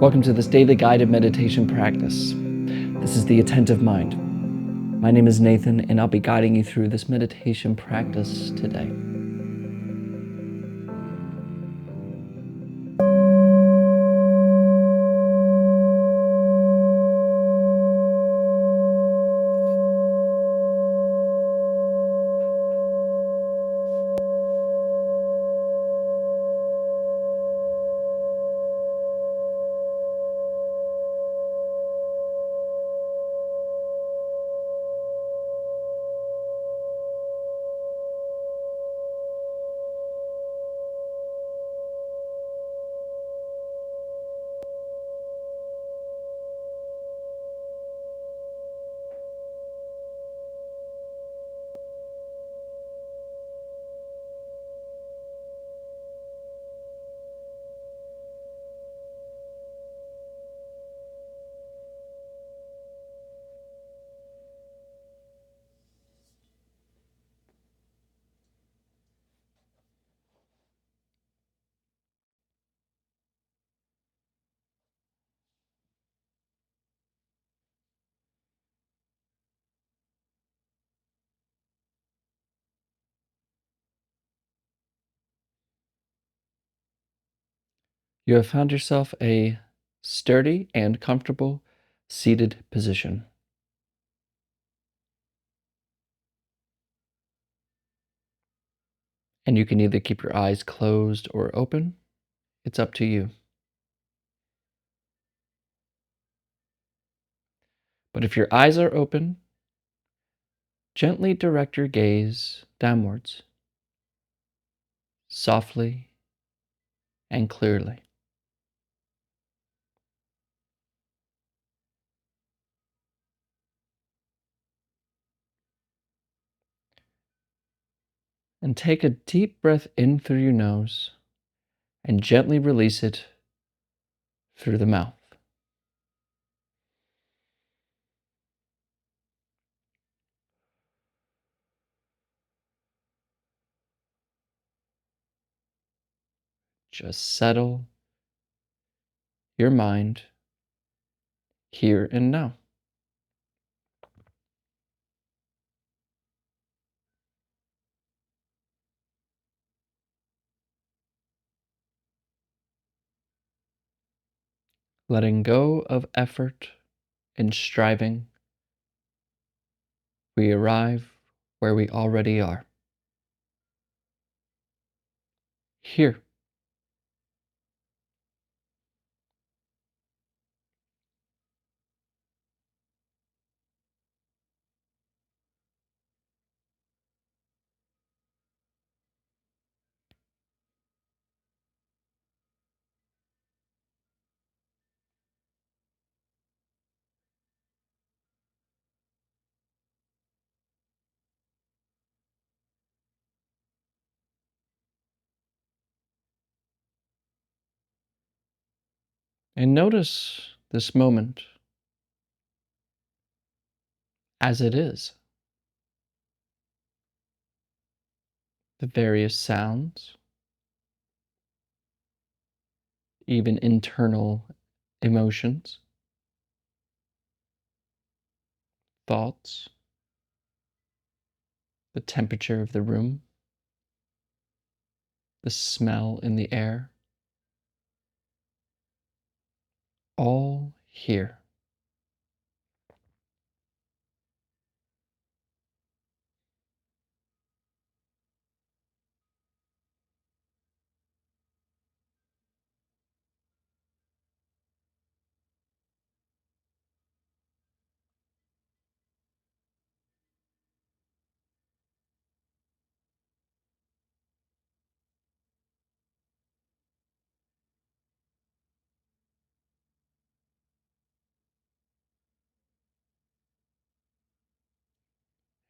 Welcome to this daily guided meditation practice. This is the Attentive Mind. My name is Nathan, and I'll be guiding you through this meditation practice today. You have found yourself a sturdy and comfortable seated position. And you can either keep your eyes closed or open. It's up to you. But if your eyes are open, gently direct your gaze downwards, softly and clearly. And take a deep breath in through your nose and gently release it through the mouth. Just settle your mind here and now. Letting go of effort and striving, we arrive where we already are. Here. And notice this moment as it is. The various sounds, even internal emotions, thoughts, the temperature of the room, the smell in the air, all here.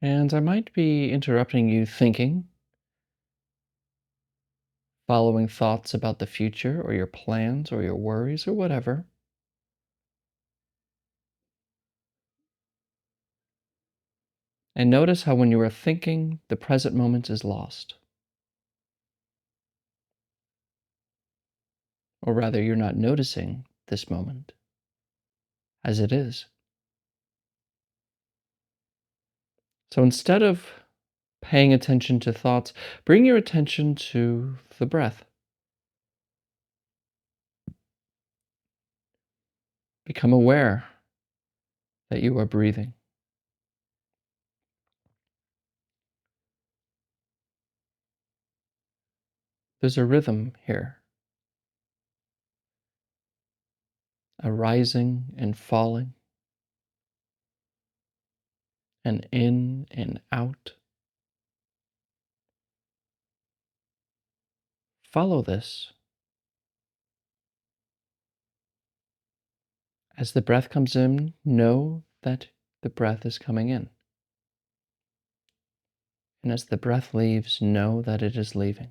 And I might be interrupting you thinking, following thoughts about the future or your plans or your worries or whatever. And notice how when you are thinking, the present moment is lost. Or rather, you're not noticing this moment as it is. So instead of paying attention to thoughts, bring your attention to the breath. Become aware that you are breathing. There's a rhythm here, a rising and falling, an in and out. Follow this. As the breath comes in, know that the breath is coming in. And as the breath leaves, know that it is leaving.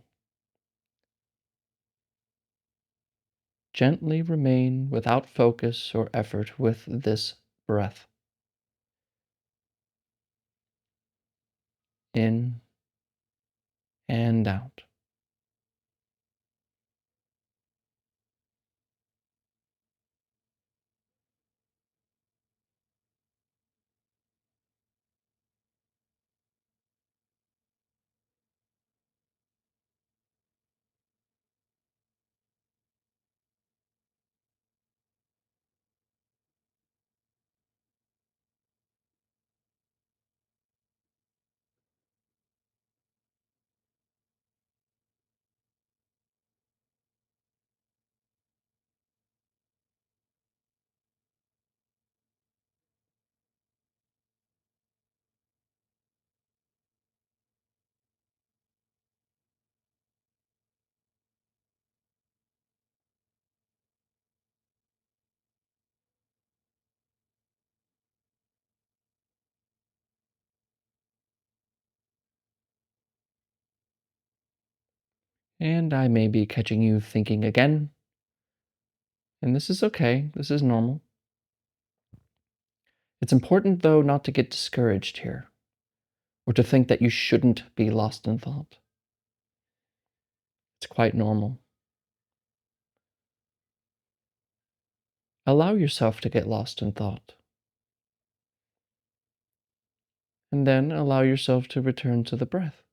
Gently remain without focus or effort with this breath. In and out. And I may be catching you thinking again. And this is okay. This is normal. It's important, though, not to get discouraged here or to think that you shouldn't be lost in thought. It's quite normal. Allow yourself to get lost in thought. And then allow yourself to return to the breath.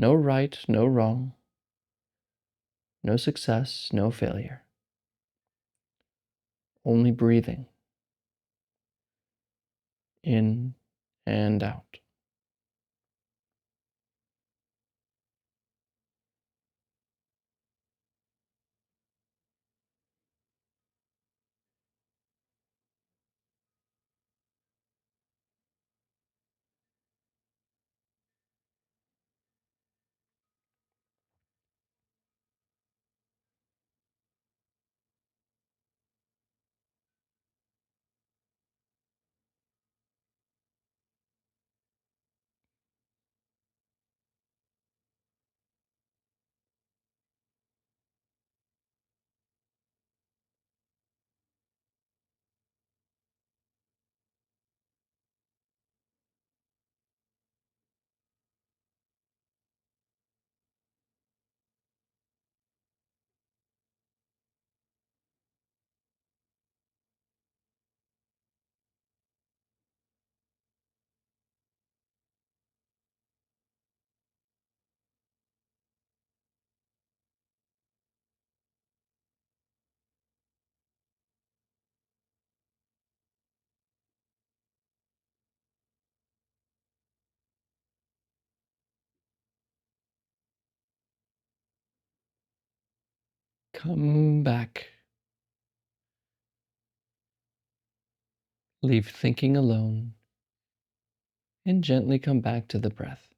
No right, no wrong. No success, no failure. Only breathing. In and out. Come back. Leave thinking alone and gently come back to the breath.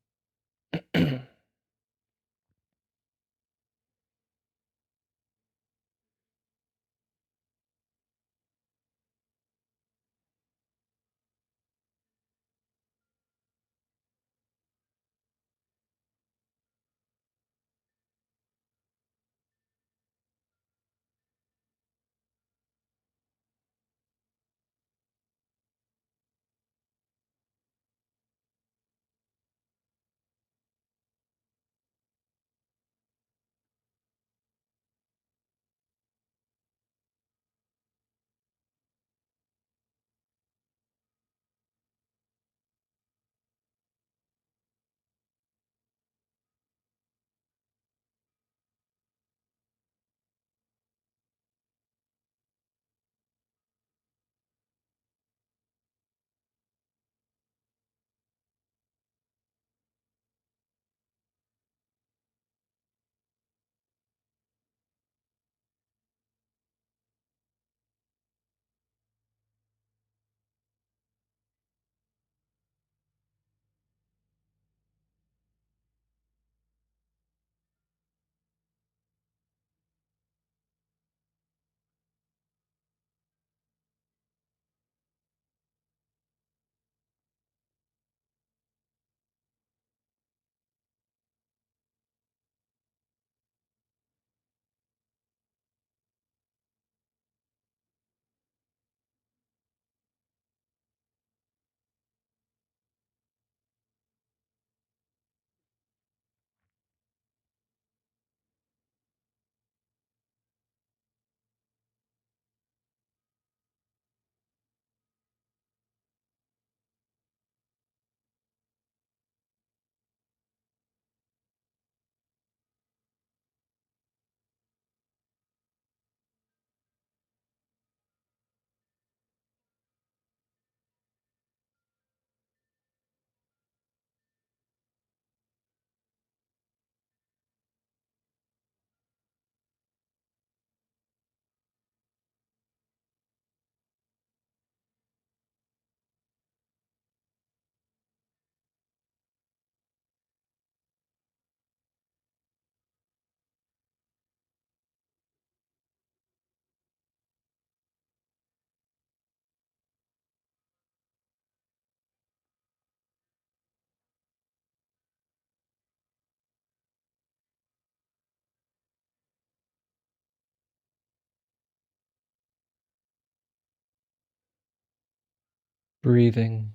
breathing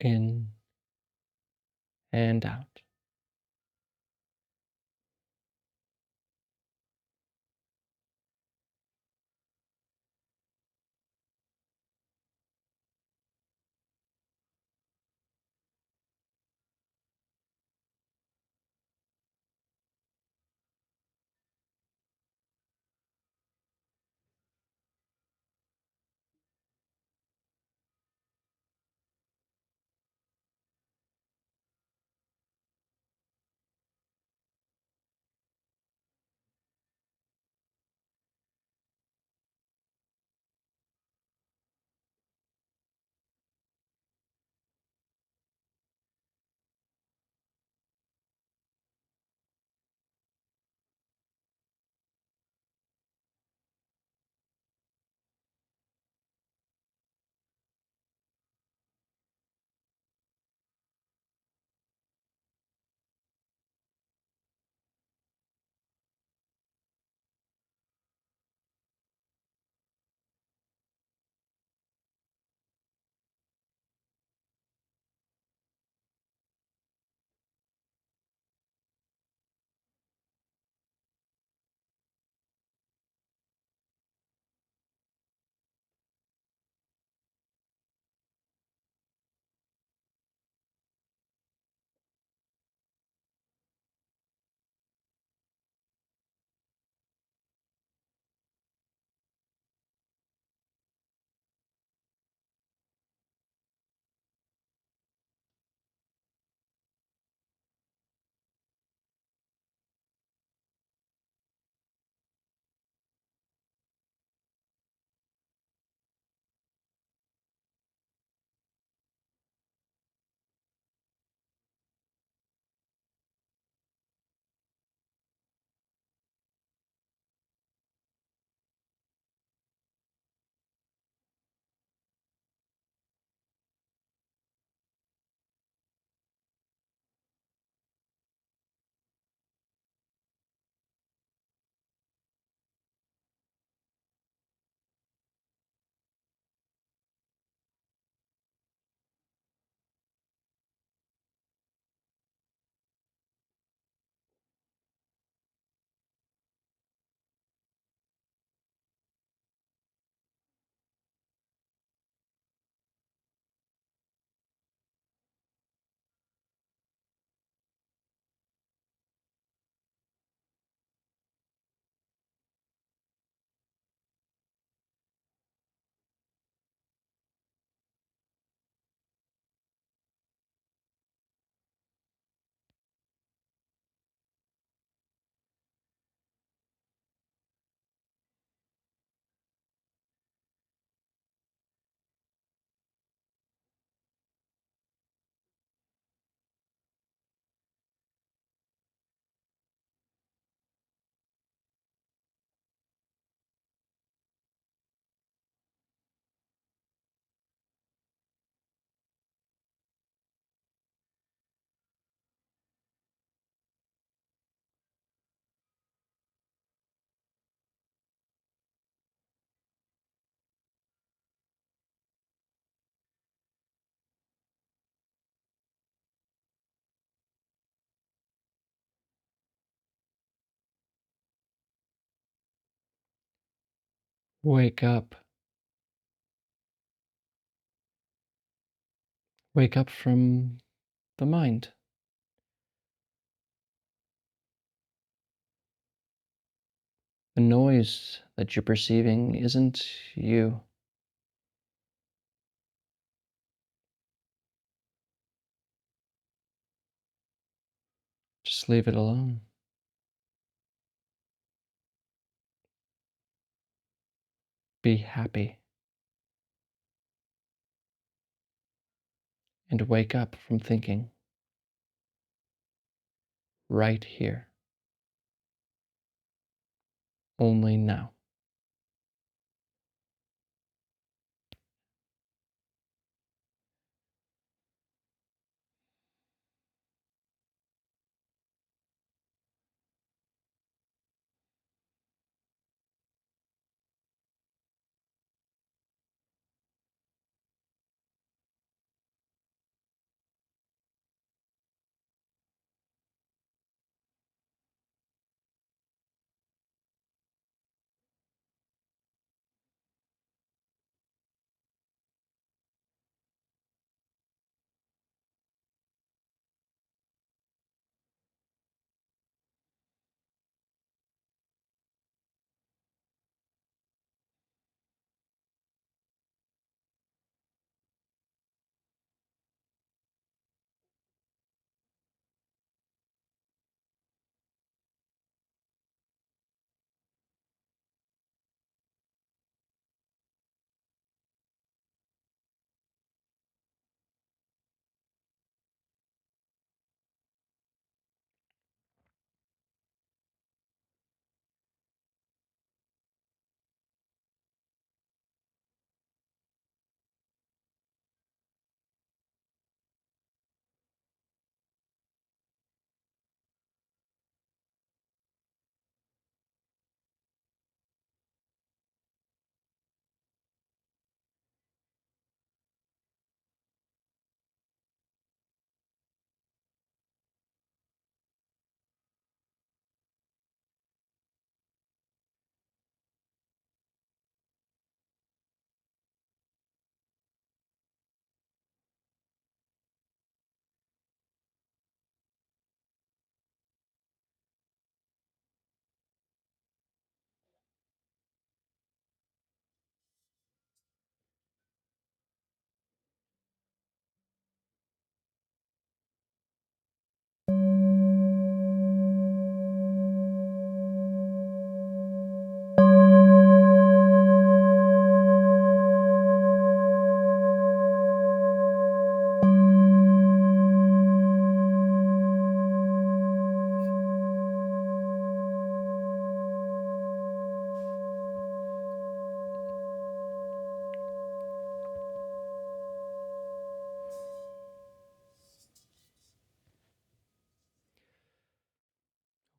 in and out. Wake up. Wake up from the mind. The noise that you're perceiving isn't you. Just leave it alone. Be happy and wake up from thinking right here, only now.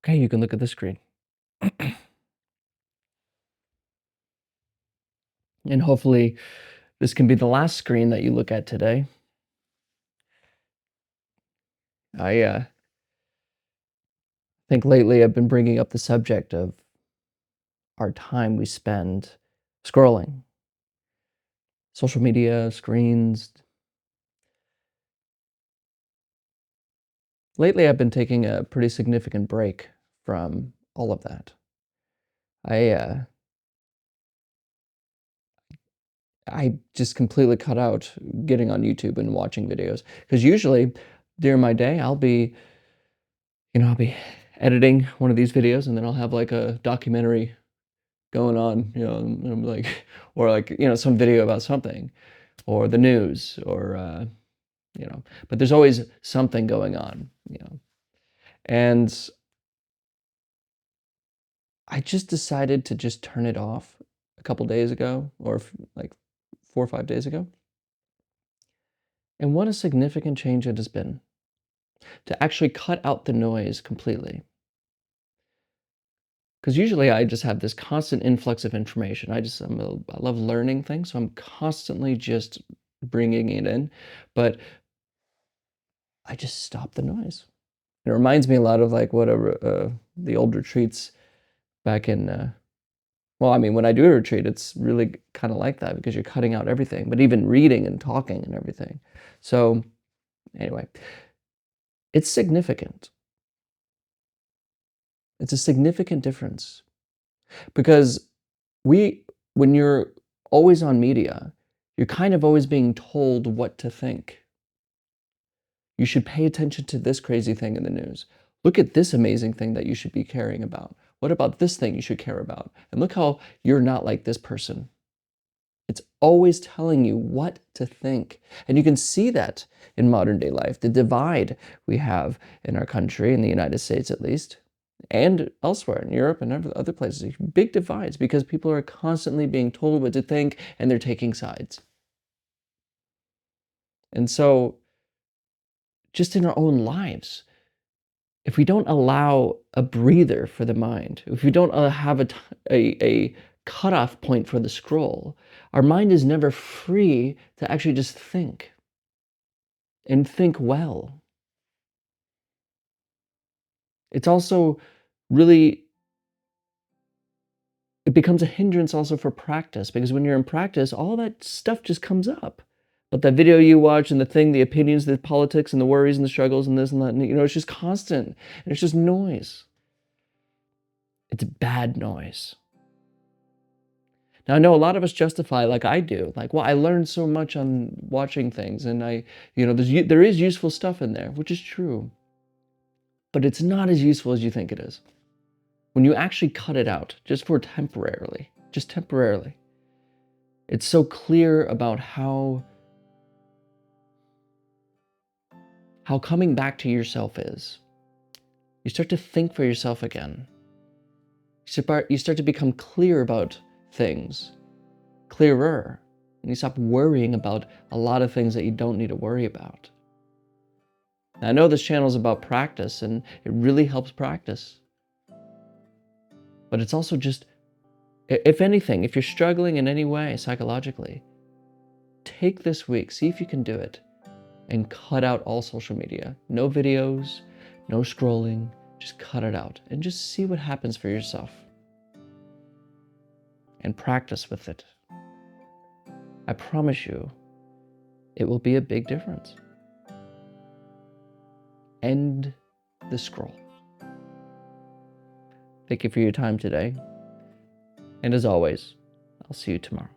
Okay, you can look at the screen. And hopefully this can be the last screen that you look at today. I think lately I've been bringing up the subject of our time we spend scrolling, social media, screens. Lately, I've been taking a pretty significant break from all of that. I uh, I just completely cut out getting on YouTube and watching videos because usually during my day I'll be editing one of these videos and then I'll have like a documentary going on, and I'm like, or like some video about something, or the news, or but there's always something going on. And I just decided to just turn it off a couple days ago, or like 4 or 5 days ago. And what a significant change it has been to actually cut out the noise completely. Because usually I just have this constant influx of information. I love learning things, so I'm constantly just bringing it in. But I just stop the noise. It reminds me a lot of like whatever the old retreats back in. Well, I mean, when I do a retreat, it's really kind of like that because you're cutting out everything, but even reading and talking and everything. So anyway, it's significant. It's a significant difference because we, when you're always on media, you're kind of always being told what to think. You should pay attention to this crazy thing in the news. Look at this amazing thing that you should be caring about. What about this thing you should care about? And look how you're not like this person. It's always telling you what to think. And you can see that in modern day life, the divide we have in our country, in the United States at least, and elsewhere in Europe and other places. Big divides because people are constantly being told what to think and they're taking sides. And so, just in our own lives, if we don't allow a breather for the mind, if we don't have a cutoff point for the scroll, our mind is never free to actually just think and think well. It's also really, it becomes a hindrance also for practice because when you're in practice, all that stuff just comes up. But that video you watch and the thing, the opinions, the politics and the worries and the struggles and this and that, and, it's just constant and it's just noise. It's bad noise. Now, I know a lot of us justify, like I do, like, well, I learned so much on watching things, and there is useful stuff in there, which is true, but it's not as useful as you think it is. When you actually cut it out, just temporarily, it's so clear about how coming back to yourself is. You start to think for yourself again. You start to become clear about things, clearer, and you stop worrying about a lot of things that you don't need to worry about. Now, I know this channel is about practice and it really helps practice, but it's also just, if anything, if you're struggling in any way psychologically, take this week, see if you can do it, and cut out all social media. No videos, no scrolling, just cut it out and just see what happens for yourself and practice with it. I promise you, it will be a big difference. End the scroll. Thank you for your time today. And as always, I'll see you tomorrow.